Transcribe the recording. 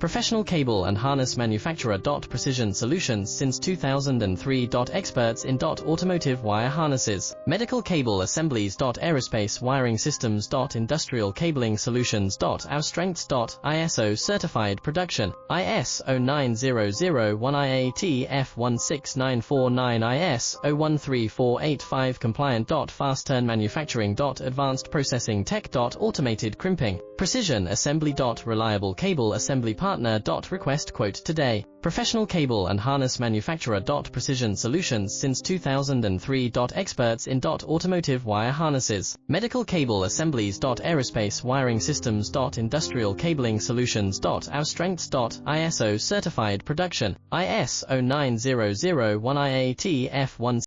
Professional cable and harness manufacturer. Precision Solutions since 2003. Experts in automotive wire harnesses, medical cable assemblies. Aerospace wiring systems. Industrial cabling solutions. Our strengths. ISO certified production, IS 09001 IATF 16949 IS 013485 compliant. Fast turn manufacturing. Advanced processing tech. Automated crimping, precision assembly. Reliable cable assembly partner. Request quote today. Professional cable and harness manufacturer. Precision Solutions since 2003. Experts in automotive wire harnesses, medical cable assemblies. Aerospace wiring systems. Industrial cabling solutions. Our strengths. ISO certified production, IS 09001 IATF 1